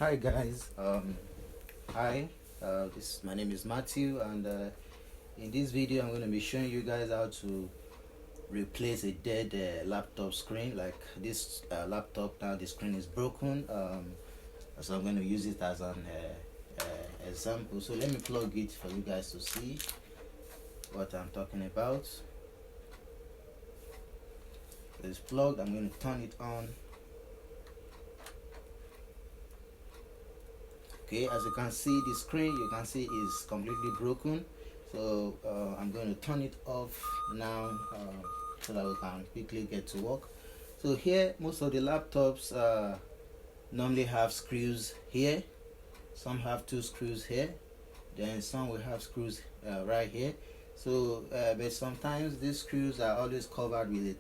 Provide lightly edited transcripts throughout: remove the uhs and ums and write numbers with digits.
Hi guys, hi, this my name is Matthew, and in this video I'm going to be showing you guys how to replace a dead laptop screen. Like this laptop now, the screen is broken, so I'm going to use it as an example. So let me plug it for you guys to see what I'm talking about. It's plugged. I'm going to turn it on. Okay, as you can see, the screen you can see is completely broken, so I'm going to turn it off now so that we can quickly get to work. So here, most of the laptops normally have screws here. Some have two screws here, then some will have screws right here. So but sometimes these screws are always covered with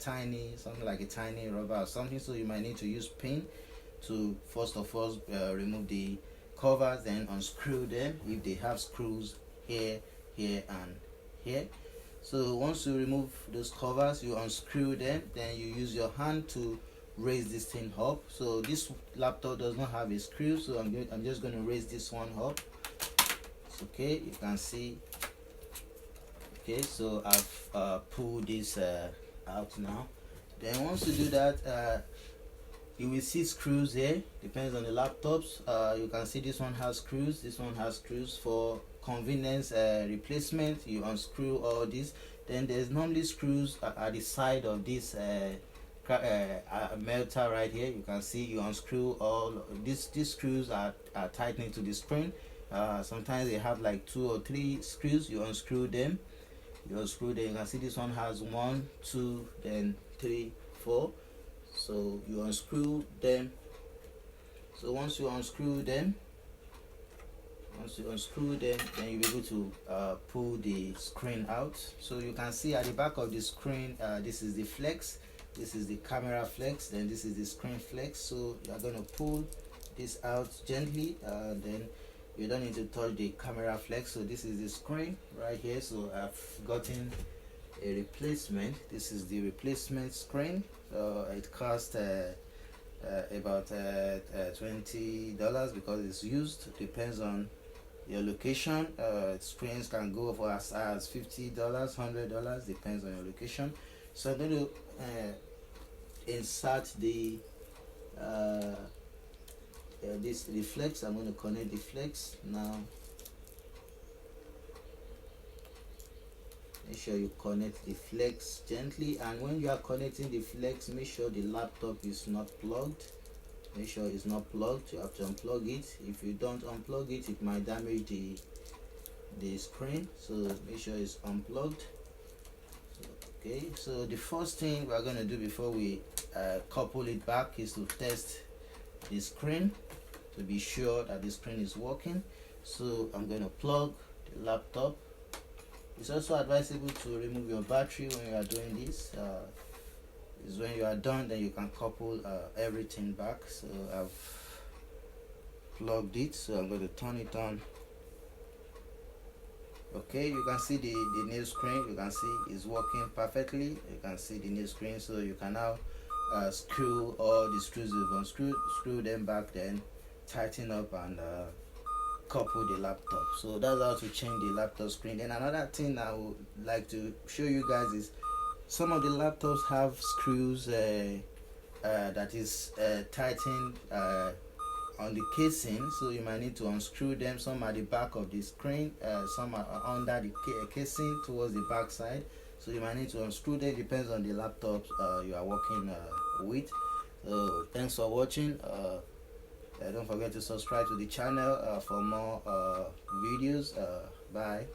something like a tiny rubber or something, so you might need to use pin to first of all remove the covers, then unscrew them if they have screws here, here and here. So once you remove those covers, you unscrew them, then you use your hand to raise this thing up. So this laptop does not have a screw, so I'm just going to raise this one up. It's okay, you can see. Okay, so I've pulled this out now. Then once you do that, you will see screws here. Depends on the laptops. You can see this one has screws, this one has screws. For convenience replacement, you unscrew all this. Then there's normally screws at the side of this melter right here. You can see you unscrew all these screws are tightening to the screen. Sometimes they have like 2 or 3 screws. You unscrew them. You can see this one has 1, 2, then 3, 4. So you unscrew them. So once you unscrew them, then you'll be able to pull the screen out. So you can see at the back of the screen, this is the flex, this is the camera flex, then this is the screen flex. So you are going to pull this out gently, then you don't need to touch the camera flex. So this is the screen right here. So I've gotten a replacement. This is the replacement screen. It cost about $20 because it's used. Depends on your location. Screens can go for as high as $50, $100, depends on your location. So I'm going to insert the flex. I'm going to connect the flex now. Make sure you connect the flex gently, and when you are connecting the flex, make sure the laptop is not plugged. Make sure it's not plugged. You have to unplug it. If you don't unplug it, it might damage the screen, so make sure it's unplugged. Okay, so the first thing we're going to do before we couple it back is to test the screen to be sure that the screen is working. So I'm going to plug the laptop. It's also advisable to remove your battery when you are doing this. Is when you are done, then you can couple everything back. So I've plugged it, so I'm going to turn it on. Okay, you can see the new screen. You can see it's working perfectly. You can see the new screen, so you can now screw all the screws you've unscrewed, screw them back, then tighten up and couple the laptop. So that's how to change the laptop screen. Then another thing I would like to show you guys is some of the laptops have screws that is tightened on the casing, so you might need to unscrew them. Some at the back of the screen, some are under the casing towards the back side, so you might need to unscrew them. Depends on the laptop you are working with. So thanks for watching. Don't forget to subscribe to the channel for more videos. Bye.